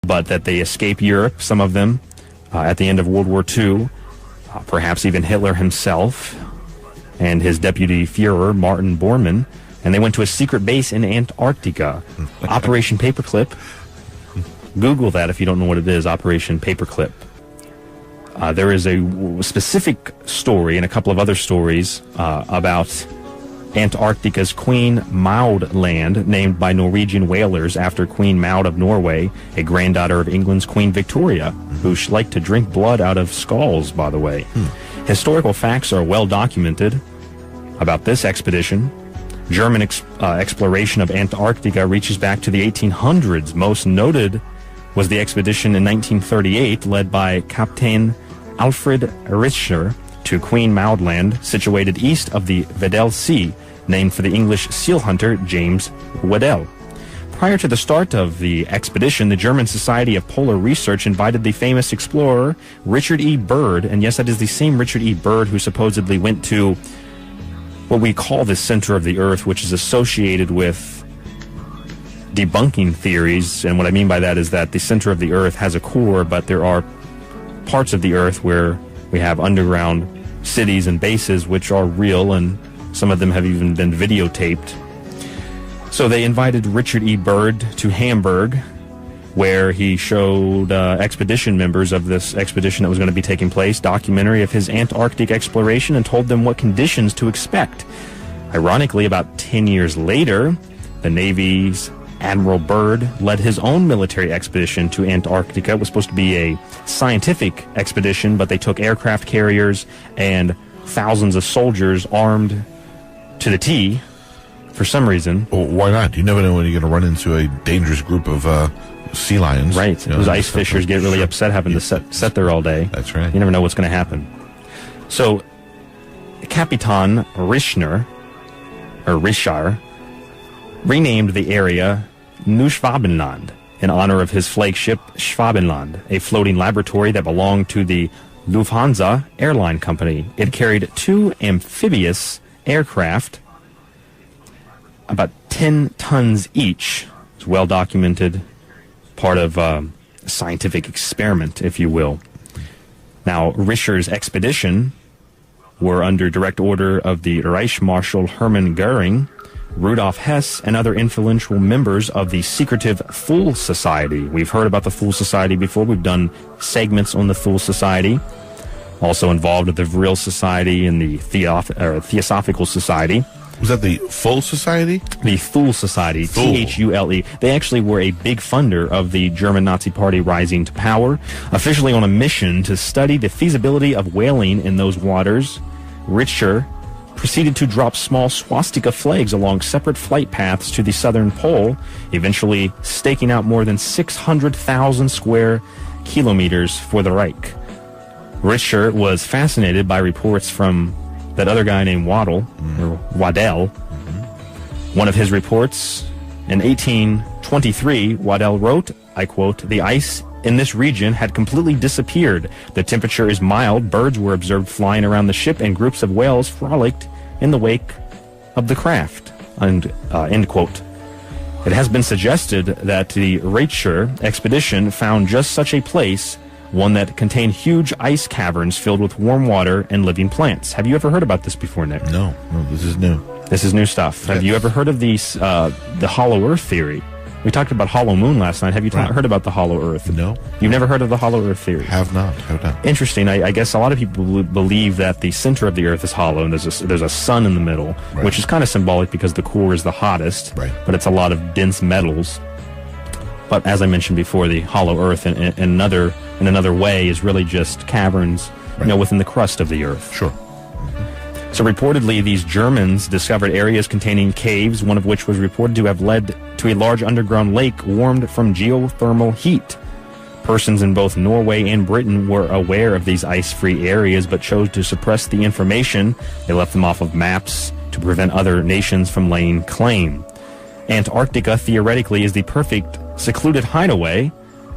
but that they escaped Europe, some of them, at the end of World War II, perhaps even Hitler himself and his deputy Führer, Martin Bormann, and they went to a secret base in Antarctica. Operation Paperclip. Google that if you don't know what it is, Operation Paperclip. There is a specific story and a couple of other stories about Antarctica's Queen Maud Land, named by Norwegian whalers after Queen Maud of Norway, a granddaughter of England's Queen Victoria, who liked to drink blood out of skulls, by the way. Historical facts are well documented about this expedition. German exploration of Antarctica reaches back to the 1800s. Most noted was the expedition in 1938 led by Captain Alfred Richter to Queen Maud Land, situated east of the Weddell Sea, named for the English seal hunter James Weddell. Prior to the start of the expedition, the German Society of Polar Research invited the famous explorer Richard E. Byrd, and yes, that is the same Richard E. Byrd who supposedly went to what we call the center of the Earth, which is associated with debunking theories. And what I mean by that is that the center of the Earth has a core, but there are parts of the Earth where we have underground cities and bases which are real, and some of them have even been videotaped. So they invited Richard E. Byrd to Hamburg, where he showed expedition members of this expedition that was going to be taking place documentary of his Antarctic exploration and told them what conditions to expect. Ironically, about 10 years later, the Navy's Admiral Byrd led his own military expedition to Antarctica. It was supposed to be a scientific expedition, but they took aircraft carriers and thousands of soldiers armed to the T for some reason. Well, why not? You never know when you're going to run into a dangerous group of sea lions. Right. You know, those ice fishers get really upset having to set there all day. That's right. You never know what's going to happen. So, Capitan Richter renamed the area Neuschwabenland in honor of his flagship Schwabenland, a floating laboratory that belonged to the Lufthansa airline company. It carried 2 amphibious aircraft, about 10 tons each. It's well documented, part of a scientific experiment, if you will. Now, Richter's expedition were under direct order of the Reich Marshal Hermann Goering, Rudolf Hess, and other influential members of the secretive Fool Society. We've heard about the Fool Society before. We've done segments on the Fool Society. Also involved with the Vril Society and the Theosophical Society. Was that the Fool Society? The Fool Society, Thule. They actually were a big funder of the German Nazi Party rising to power. Officially on a mission to study the feasibility of whaling in those waters, Richter proceeded to drop small swastika flags along separate flight paths to the southern pole, eventually staking out more than 600,000 square kilometers for the Reich. Richter was fascinated by reports from that other guy named Waddell. One of his reports in 1823, Waddell wrote, I quote, "The ice in this region had completely disappeared. The temperature is mild, birds were observed flying around the ship, and groups of whales frolicked in the wake of the craft." And, end quote. It has been suggested that the Richter expedition found just such a place, one that contained huge ice caverns filled with warm water and living plants. Have you ever heard about this before, Nick? No, this is new. This is new stuff. Yes. Have you ever heard of the hollow earth theory? We talked about hollow moon last night. Have you heard about the hollow earth? No. You've never heard of the hollow earth theory? Have not. Interesting. I guess a lot of people believe that the center of the earth is hollow and there's a sun in the middle, right, which is kind of symbolic because the core is the hottest, right, but it's a lot of dense metals. But as I mentioned before, the hollow earth in another way is really just caverns, right, within the crust of the earth. Sure. So reportedly, these Germans discovered areas containing caves, one of which was reported to have led to a large underground lake warmed from geothermal heat. Persons in both Norway and Britain were aware of these ice-free areas, but chose to suppress the information. They left them off of maps to prevent other nations from laying claim. Antarctica, theoretically, is the perfect secluded hideaway,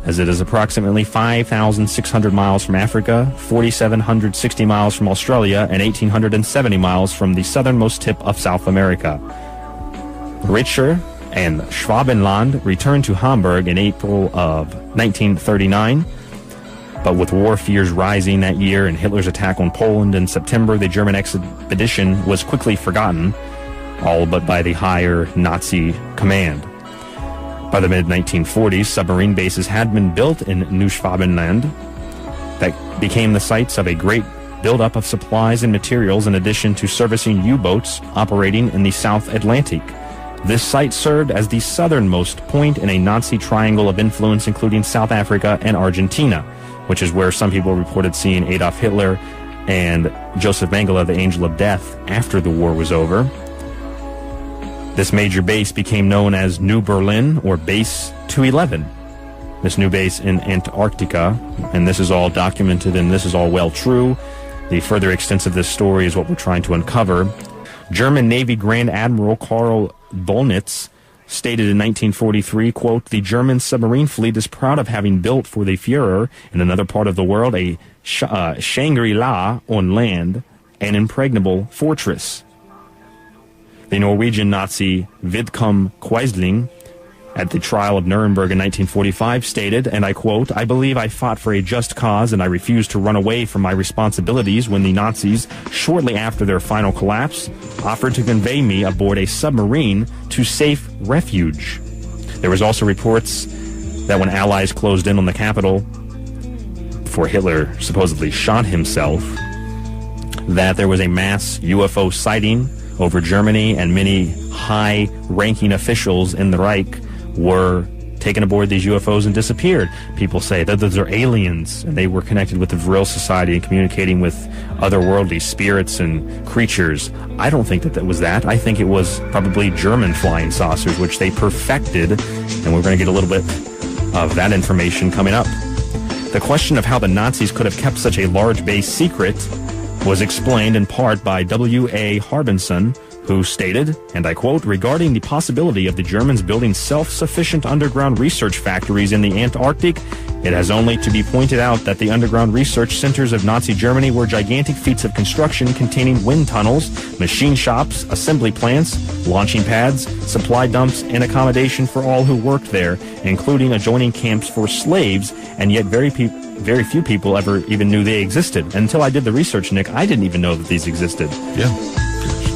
as it is approximately 5,600 miles from Africa, 4,760 miles from Australia, and 1,870 miles from the southernmost tip of South America. Richter and Schwabenland returned to Hamburg in April of 1939. But with war fears rising that year and Hitler's attack on Poland in September, the German expedition was quickly forgotten, all but by the higher Nazi command. By the mid-1940s, submarine bases had been built in New Schwabenland that became the sites of a great buildup of supplies and materials in addition to servicing U-boats operating in the South Atlantic. This site served as the southernmost point in a Nazi triangle of influence including South Africa and Argentina, which is where some people reported seeing Adolf Hitler and Joseph Mengele, the Angel of Death, after the war was over. This major base became known as New Berlin, or Base 211. This new base in Antarctica, and this is all documented and this is all well true. The further extent of this story is what we're trying to uncover. German Navy Grand Admiral Karl Dönitz stated in 1943, quote, "The German submarine fleet is proud of having built for the Führer in another part of the world a Shangri-La on land, an impregnable fortress." The Norwegian Nazi Vidkun Quisling, at the trial of Nuremberg in 1945, stated, and I quote, "I believe I fought for a just cause and I refused to run away from my responsibilities when the Nazis, shortly after their final collapse, offered to convey me aboard a submarine to safe refuge." There was also reports that when Allies closed in on the capital, before Hitler supposedly shot himself, that there was a mass UFO sighting over Germany, and many high-ranking officials in the Reich were taken aboard these UFOs and disappeared. People say that those are aliens, and they were connected with the Vril Society and communicating with otherworldly spirits and creatures. I don't think that was that. I think it was probably German flying saucers, which they perfected, and we're going to get a little bit of that information coming up. The question of how the Nazis could have kept such a large base secret was explained in part by W.A. Harbinson, who stated, and I quote, "Regarding the possibility of the Germans building self-sufficient underground research factories in the Antarctic, it has only to be pointed out that the underground research centers of Nazi Germany were gigantic feats of construction containing wind tunnels, machine shops, assembly plants, launching pads, supply dumps, and accommodation for all who worked there, including adjoining camps for slaves, and yet very few people ever even knew they existed. Until I did the research, Nick, I didn't even know that these existed." Yeah.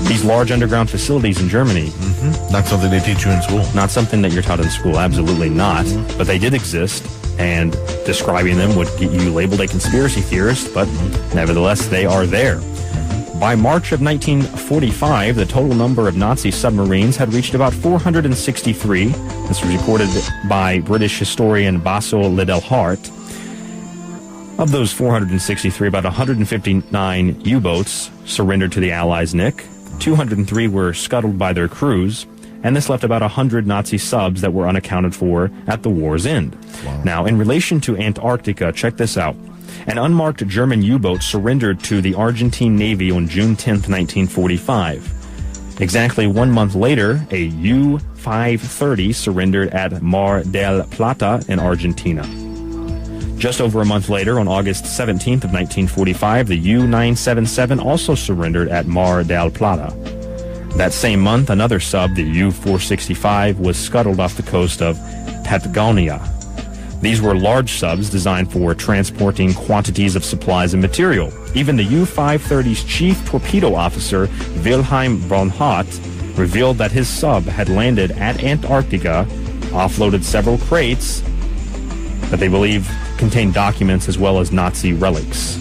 These large underground facilities in Germany. Mm-hmm. Not something they teach you in school. Not something that you're taught in school, absolutely not. Mm-hmm. But they did exist, and describing them would get you labeled a conspiracy theorist, but nevertheless, they are there. By March of 1945, the total number of Nazi submarines had reached about 463. This was recorded by British historian Basil Liddell-Hart. Of those 463, about 159 U-boats surrendered to the Allies, Nick. 203 were scuttled by their crews, and this left about 100 Nazi subs that were unaccounted for at the war's end. Wow. Now, in relation to Antarctica, check this out. An unmarked German U-boat surrendered to the Argentine Navy on June 10, 1945. Exactly 1 month later, a U-530 surrendered at Mar del Plata in Argentina. Just over a month later, on August 17th of 1945, the U-977 also surrendered at Mar del Plata. That same month, another sub, the U-465, was scuttled off the coast of Patagonia. These were large subs designed for transporting quantities of supplies and material. Even the U-530's chief torpedo officer, Wilhelm Bronhat, revealed that his sub had landed at Antarctica, offloaded several crates that they believe contained documents as well as Nazi relics.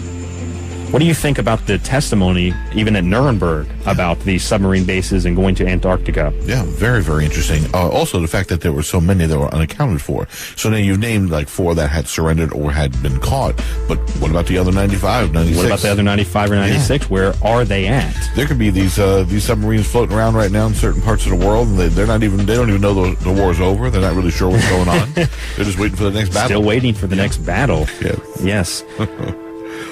What do you think about the testimony, even at Nuremberg, about the submarine bases and going to Antarctica? Yeah, very, very interesting. Also, the fact that there were so many that were unaccounted for. So now you've named like 4 that had surrendered or had been caught. But what about the other 95, 96? What about the other 95 or 96? Yeah. Where are they at? There could be these submarines floating around right now in certain parts of the world, and they don't even know the war's over. They're not really sure what's going on. They're just waiting for the next battle. Still waiting for the next battle. Yes.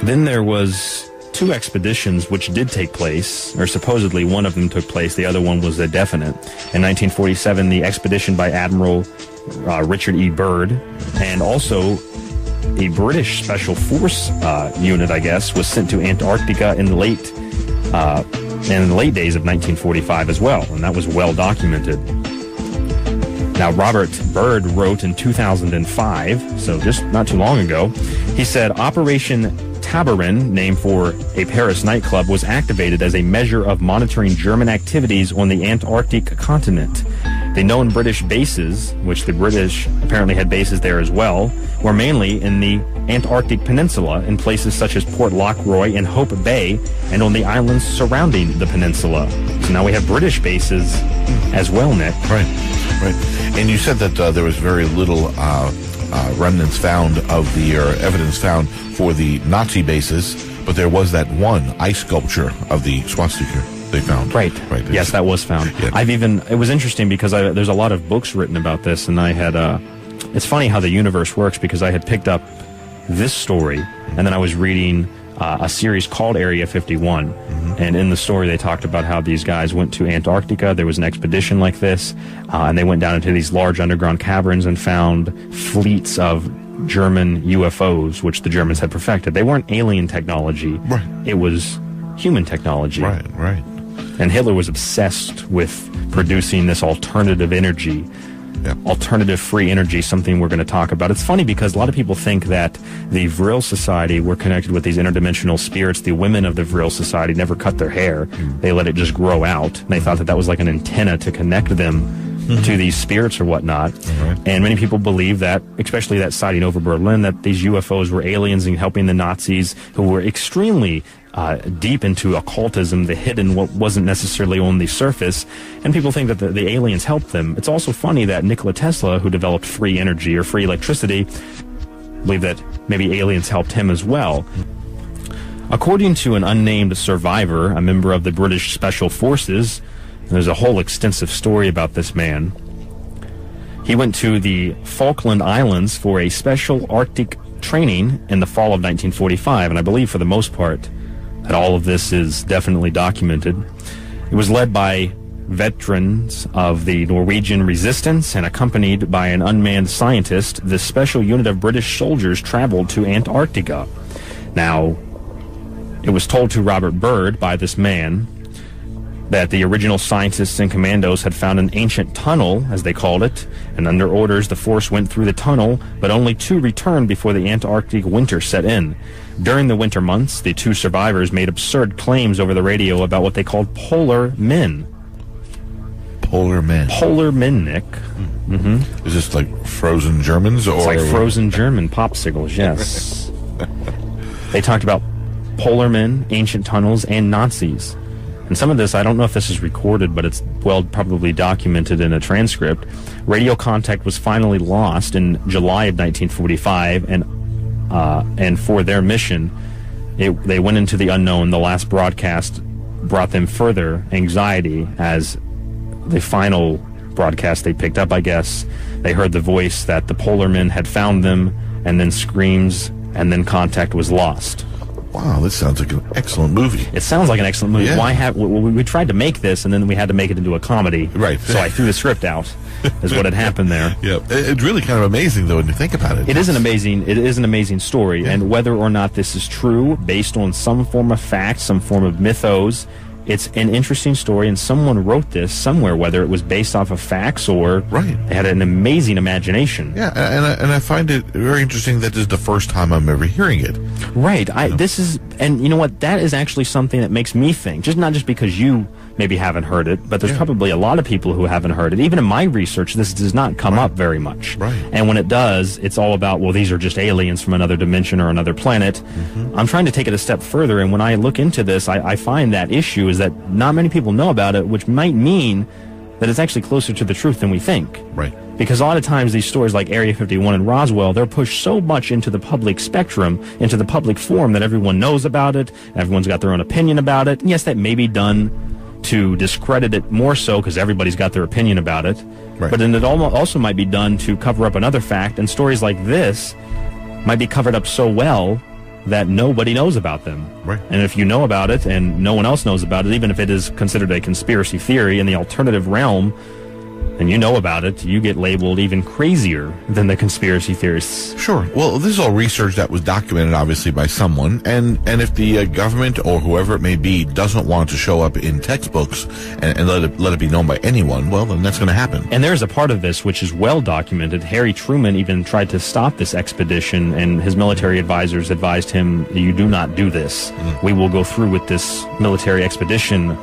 Then there was 2 expeditions which did take place, or supposedly one of them took place. The other one was a definite. In 1947, the expedition by Admiral Richard E. Byrd, and also a British Special Force unit, I guess, was sent to Antarctica in the late days of 1945 as well, and that was well documented. Now, Robert Byrd wrote in 2005, so just not too long ago, he said, Operation Tabarin, named for a Paris nightclub, was activated as a measure of monitoring German activities on the Antarctic continent. The known British bases, which the British apparently had bases there as well, were mainly in the Antarctic Peninsula in places such as Port Lockroy and Hope Bay and on the islands surrounding the peninsula. So now we have British bases as well, Nick. Right. And you said that there was very little remnants found of the, or evidence found for the Nazi bases, but there was that one ice sculpture of the swastika they found. Right. Yes, that was found. Yeah. It was interesting because there's a lot of books written about this, and I had, it's funny how the universe works, because I had picked up this story, and then I was reading a series called Area 51, and in the story they talked about how these guys went to Antarctica. There was an expedition like this, and they went down into these large underground caverns and found fleets of German UFOs, which the Germans had perfected. They weren't alien technology. Right. It was human technology. Right. And Hitler was obsessed with producing this alternative energy. Yeah. Alternative free energy, something we're going to talk about. It's funny because a lot of people think that the Vril Society were connected with these interdimensional spirits. The women of the Vril Society never cut their hair. They let it just grow out. And they thought that was like an antenna to connect them to these spirits or whatnot. Right. And many people believe that, especially that sighting over Berlin, that these UFOs were aliens and helping the Nazis, who were extremely deep into occultism, the hidden, what wasn't necessarily on the surface, and people think that the aliens helped them. It's also funny that Nikola Tesla, who developed free energy or free electricity, believe that maybe aliens helped him as well. According to an unnamed survivor, a member of the British Special Forces, and there's a whole extensive story about this man. He went to the Falkland Islands for a special Arctic training in the fall of 1945, and I believe for the most part that all of this is definitely documented. It was led by veterans of the Norwegian resistance and accompanied by an unmanned scientist. This special unit of British soldiers traveled to Antarctica. Now, it was told to Robert Byrd by this man that the original scientists and commandos had found an ancient tunnel, as they called it, and under orders the force went through the tunnel, but only 2 returned before the Antarctic winter set in. During the winter months, the 2 survivors made absurd claims over the radio about what they called polar men. Polar men. Polar men, Nick. Is this like frozen Germans? Or it's like frozen German popsicles, yes. They talked about polar men, ancient tunnels, and Nazis. And some of this, I don't know if this is recorded, but it's well probably documented in a transcript. Radio contact was finally lost in July of 1945, and for their mission, they went into the unknown. The last broadcast brought them further anxiety, as the final broadcast they picked up, I guess, they heard the voice that the polar men had found them, and then screams, and then contact was lost. Wow, this sounds like an excellent movie. It sounds like an excellent movie. Yeah. We tried to make this, and then we had to make it into a comedy. Right. So I threw the script out, is what had happened there. Yeah, it's really kind of amazing, though, when you think about it. It is an amazing story, and whether or not this is true, based on some form of fact, some form of mythos, it's an interesting story, and someone wrote this somewhere, whether it was based off of facts or right. They had an amazing imagination. Yeah, and I find it very interesting that this is the first time I'm ever hearing it. Right. This is, and you know what? That is actually something that makes me think, not just because you maybe haven't heard it, but there's probably a lot of people who haven't heard it. Even in my research, this does not come up very much. Right. And when it does, it's all about, well, these are just aliens from another dimension or another planet. I'm trying to take it a step further, and when I look into this, I find that issue is that not many people know about it, which might mean that it's actually closer to the truth than we think. Right. Because a lot of times these stories like Area 51 and Roswell, they're pushed so much into the public spectrum, into the public forum, that everyone knows about it, everyone's got their own opinion about it. And yes, that may be done to discredit it more so because everybody's got their opinion about it. Right. But then it also might be done to cover up another fact, and stories like this might be covered up so well that nobody knows about them. Right. And if you know about it and no one else knows about it, even if it is considered a conspiracy theory in the alternative realm, then and you know about it, you get labeled even crazier than the conspiracy theorists. Sure. Well, this is all research that was documented, obviously, by someone, and if the government or whoever it may be doesn't want to show up in textbooks and let it be known by anyone, well, then that's going to happen. And there's a part of this which is well documented. Harry Truman even tried to stop this expedition, and his military advisors advised him, "You do not do this. We will go through with this military expedition."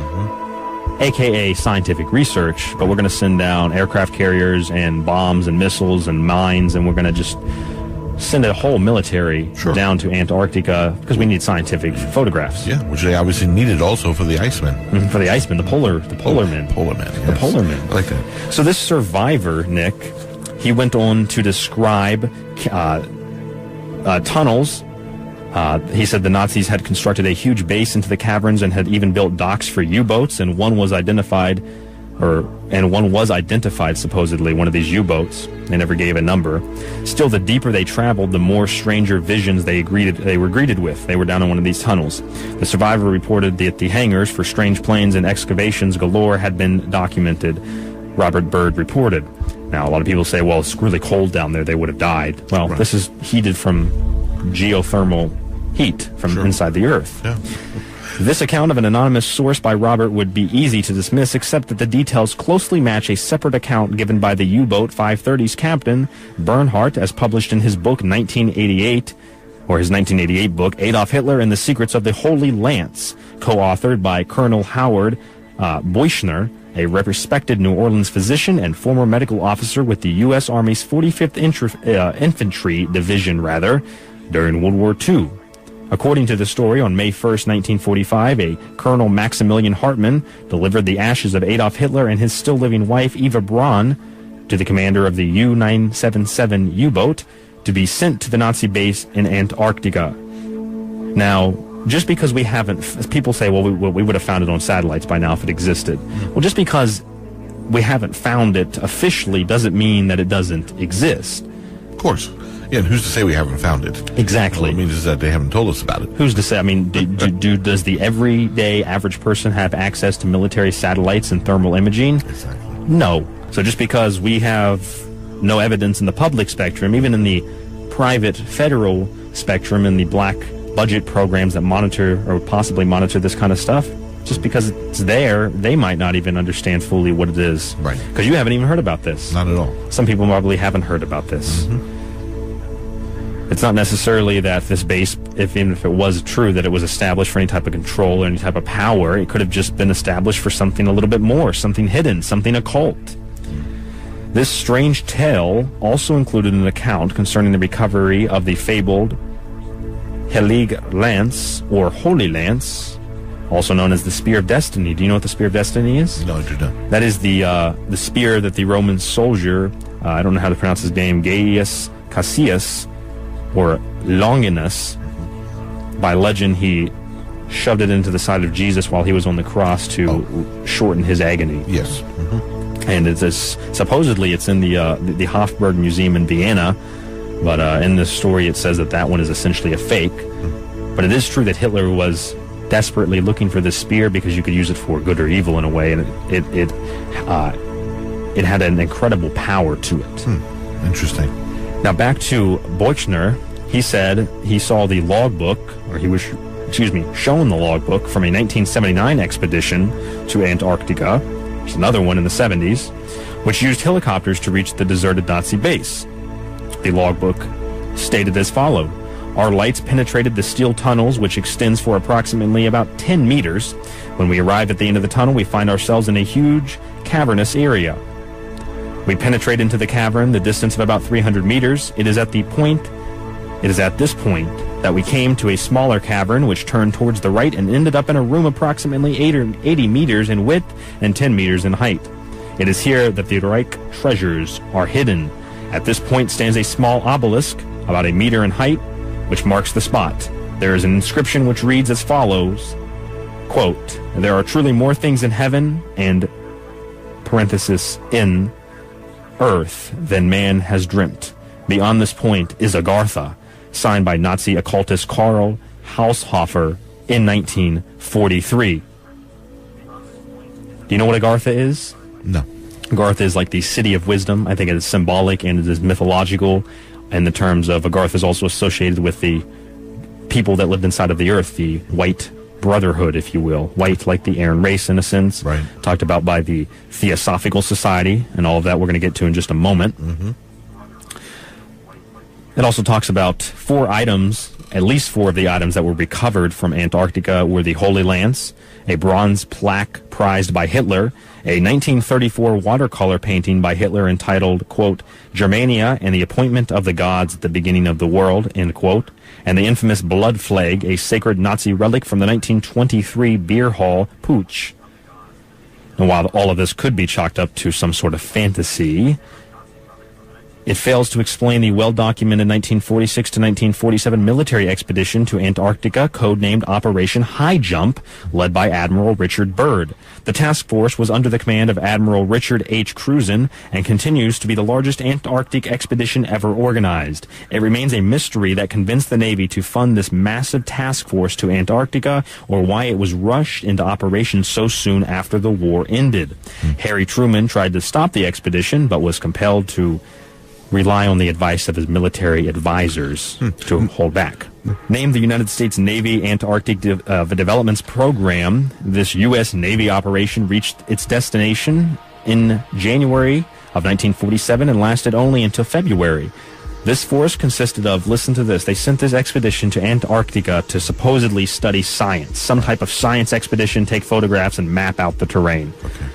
AKA scientific research, but we're going to send down aircraft carriers and bombs and missiles and mines, and we're going to just send a whole military down to Antarctica because we need scientific photographs. Yeah, which they obviously needed also for the Icemen. For the Icemen, the polar men. Polar men, yes. The polar men. I like that. So this survivor, Nick, he went on to describe tunnels. He said the Nazis had constructed a huge base into the caverns and had even built docks for U-boats, and one was identified, supposedly, one of these U-boats. They never gave a number. Still, the deeper they traveled, the more stranger visions they were greeted with. They were down in one of these tunnels. The survivor reported that the hangars for strange planes and excavations galore had been documented. Robert Byrd reported. Now, a lot of people say, well, it's really cold down there, they would have died. Well, This is heated from geothermal heat from inside the Earth. Yeah. This account of an anonymous source by Robert would be easy to dismiss, except that the details closely match a separate account given by the U-boat 530's captain, Bernhardt, as published in his book 1988, or his 1988 book, Adolf Hitler and the Secrets of the Holy Lance, co-authored by Colonel Howard Boischner, a respected New Orleans physician and former medical officer with the U.S. Army's 45th Infantry Division, during World War II. According to the story, on May 1st, 1945, a Colonel Maximilian Hartmann delivered the ashes of Adolf Hitler and his still-living wife, Eva Braun, to the commander of the U-977 U-boat to be sent to the Nazi base in Antarctica. Now, just because we haven't... People say, well, we would have found it on satellites by now if it existed. Well, just because we haven't found it officially doesn't mean that it doesn't exist. Of course. Yeah, and who's to say we haven't found it? Exactly. Well, it means that they haven't told us about it. Who's to say? I mean, does the everyday average person have access to military satellites and thermal imaging? Exactly. No. So just because we have no evidence in the public spectrum, even in the private federal spectrum, in the black budget programs that monitor or possibly monitor this kind of stuff, just because it's there, they might not even understand fully what it is. Right. Because you haven't even heard about this. Not at all. Some people probably haven't heard about this. It's not necessarily that this base, even if it was true, that it was established for any type of control or any type of power. It could have just been established for something a little bit more, something hidden, something occult. This strange tale also included an account concerning the recovery of the fabled Heilige Lance, or Holy Lance, also known as the Spear of Destiny. Do you know what the Spear of Destiny is? No, I do not. That is the spear that the Roman soldier, I don't know how to pronounce his name, Gaius Cassius, or Longinus, by legend, he shoved it into the side of Jesus while he was on the cross to shorten his agony. Yes. And supposedly it's in the Hofburg Museum in Vienna, but in this story it says that one is essentially a fake. But it is true that Hitler was desperately looking for this spear because you could use it for good or evil in a way, and it had an incredible power to it. Interesting. Now back to Boischner. He said he saw the logbook, or he was, shown the logbook from a 1979 expedition to Antarctica. There's another one in the 70s, which used helicopters to reach the deserted Nazi base. The logbook stated as followed: "Our lights penetrated the steel tunnels, which extends for approximately about 10 meters. When we arrive at the end of the tunnel, we find ourselves in a huge cavernous area. We penetrate into the cavern, the distance of about 300 meters. It is at this point that we came to a smaller cavern, which turned towards the right and ended up in a room approximately 80 meters in width and 10 meters in height. It is here that the Reich treasures are hidden. At this point stands a small obelisk, about a meter in height, which marks the spot. There is an inscription which reads as follows, quote, 'There are truly more things in heaven and parenthesis in earth than man has dreamt. Beyond this point is Argartha, signed by Nazi occultist Karl Haushofer in 1943. Do you know what Argartha is? No. Agartha is like the city of wisdom. I think it is symbolic and it is mythological in the terms of Agartha is also associated with the people that lived inside of the earth, the white brotherhood, if you will. White like the Aryan race, in a sense. Right. Talked about by the Theosophical Society, and all of that we're going to get to in just a moment. Mm-hmm. It also talks about 4 items, at least 4 of the items that were recovered from Antarctica were the Holy Lance, a bronze plaque prized by Hitler, a 1934 watercolor painting by Hitler entitled, quote, Germania and the Appointment of the Gods at the Beginning of the World, end quote, and the infamous blood flag, a sacred Nazi relic from the 1923 beer hall putsch. And while all of this could be chalked up to some sort of fantasy, it fails to explain the well-documented 1946 to 1947 military expedition to Antarctica, codenamed Operation High Jump, led by Admiral Richard Byrd. The task force was under the command of Admiral Richard H. Cruzen and continues to be the largest Antarctic expedition ever organized. It remains a mystery that convinced the Navy to fund this massive task force to Antarctica, or why it was rushed into operation so soon after the war ended. Harry Truman tried to stop the expedition, but was compelled to rely on the advice of his military advisors to hold back. Named the United States Navy Antarctic Developments Program, this U.S. Navy operation reached its destination in January of 1947 and lasted only until February. This force consisted of, listen to this, they sent this expedition to Antarctica to supposedly study science, some type of science expedition, take photographs, and map out the terrain. Okay.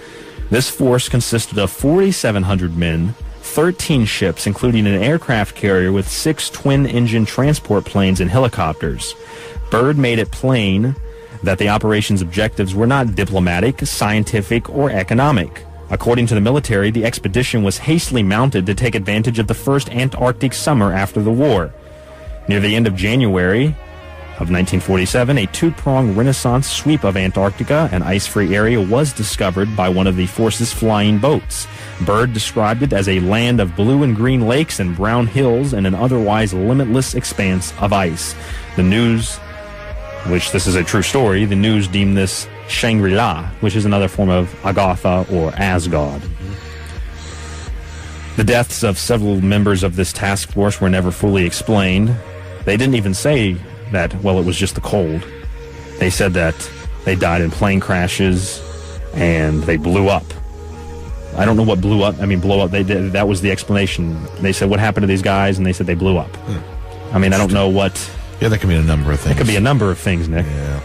This force consisted of 4,700 men, 13 ships, including an aircraft carrier with 6 twin-engine transport planes and helicopters. Byrd made it plain that the operation's objectives were not diplomatic, scientific, or economic. According to the military, the expedition was hastily mounted to take advantage of the first Antarctic summer after the war. Near the end of January of 1947, a 2-pronged Renaissance sweep of Antarctica, an ice-free area, was discovered by one of the force's flying boats. Byrd described it as a land of blue and green lakes and brown hills and an otherwise limitless expanse of ice. The news, which this is a true story, the news deemed this Shangri-La, which is another form of Agartha or Asgard. The deaths of several members of this task force were never fully explained. They didn't even say that, well, it was just the cold. They said that they died in plane crashes and they blew up. I don't know what blew up. I mean, blow up. They did. That was the explanation. They said, what happened to these guys? And they said they blew up. I mean, I don't know what. Yeah, that could mean a number of things. It could be a number of things, Nick. Yeah.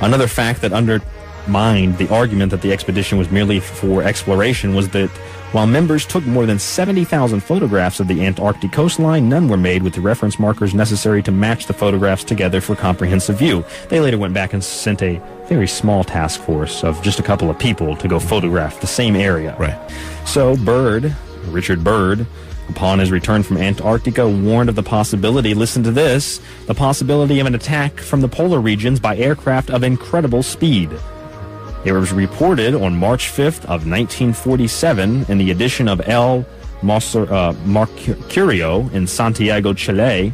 Another fact that undermined the argument that the expedition was merely for exploration was that while members took more than 70,000 photographs of the Antarctic coastline, none were made with the reference markers necessary to match the photographs together for comprehensive view. They later went back and sent a very small task force of just a couple of people to go photograph the same area. Right. So Richard Byrd, upon his return from Antarctica, warned of the possibility, listen to this, the possibility of an attack from the polar regions by aircraft of incredible speed. It was reported on March 5th of 1947 in the edition of El Mercurio in Santiago, Chile.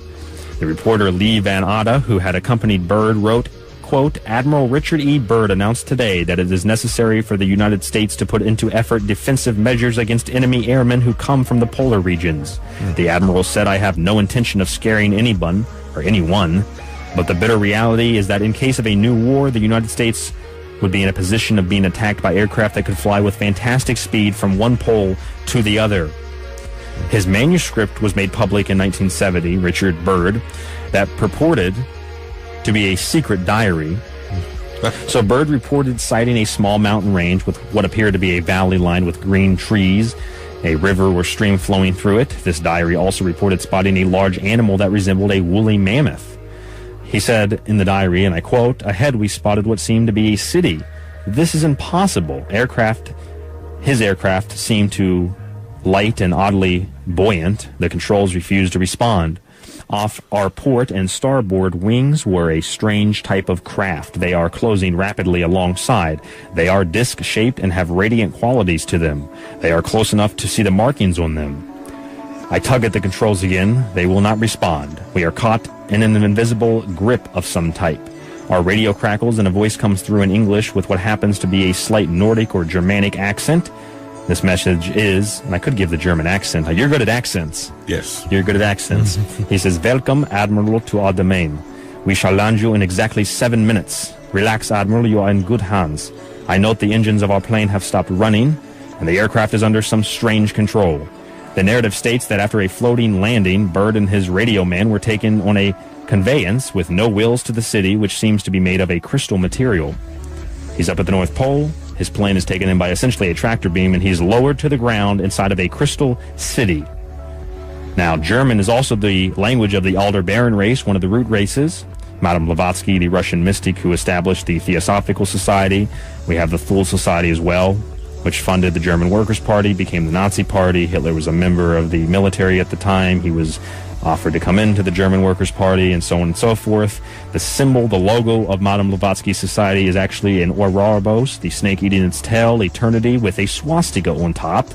The reporter Lee Van Ada, who had accompanied Byrd, wrote, quote, Admiral Richard E. Byrd announced today that it is necessary for the United States to put into effort defensive measures against enemy airmen who come from the polar regions. The Admiral said, I have no intention of scaring anyone, but the bitter reality is that in case of a new war, the United States would be in a position of being attacked by aircraft that could fly with fantastic speed from one pole to the other. His manuscript was made public in 1970, Richard Byrd, that purported to be a secret diary. So Byrd reported sighting a small mountain range with what appeared to be a valley lined with green trees, a river or stream flowing through it. This diary also reported spotting a large animal that resembled a woolly mammoth. He said in the diary, and I quote, ahead we spotted what seemed to be a city. This is impossible. His aircraft seemed to light and oddly buoyant. The controls refused to respond. Off our port and starboard wings were a strange type of craft. They are closing rapidly alongside. They are disc-shaped and have radiant qualities to them. They are close enough to see the markings on them. I tug at the controls again. They will not respond. We are caught in an invisible grip of some type. Our radio crackles and a voice comes through in English with what happens to be a slight Nordic or Germanic accent. This message is, and I could give the German accent. You're good at accents. Yes. You're good at accents. He says, Welcome, Admiral, to our domain. We shall land you in exactly 7 minutes. Relax, Admiral, you are in good hands. I note the engines of our plane have stopped running, and the aircraft is under some strange control. The narrative states that after a floating landing, Byrd and his radio man were taken on a conveyance with no wheels to the city, which seems to be made of a crystal material. He's up at the North Pole. His plane is taken in by essentially a tractor beam, and he's lowered to the ground inside of a crystal city. Now, German is also the language of the Aldebaran race, one of the root races. Madame Blavatsky, the Russian mystic who established the Theosophical Society. We have the Thule Society as well, which funded the German Workers' Party, became the Nazi Party. Hitler was a member of the military at the time. He was offered to come into the German Workers' Party, and so on and so forth. The symbol, the logo of Madame Blavatsky's society is actually an Ouroboros, the snake eating its tail, eternity, with a swastika on top.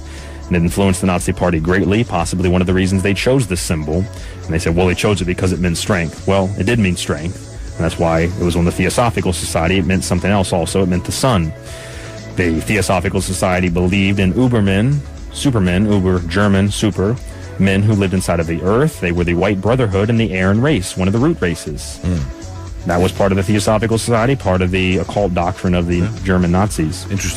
And it influenced the Nazi Party greatly, possibly one of the reasons they chose this symbol. And they said, well, they chose it because it meant strength. Well, it did mean strength, and that's why it was on the Theosophical Society. It meant something else also. It meant the sun. The Theosophical Society believed in Ubermen, Supermen, Uber, German, super, men who lived inside of the earth. They were the White Brotherhood and the Aryan race, one of the root races. That was part of the Theosophical Society, part of the occult doctrine of the German Nazis. Interesting.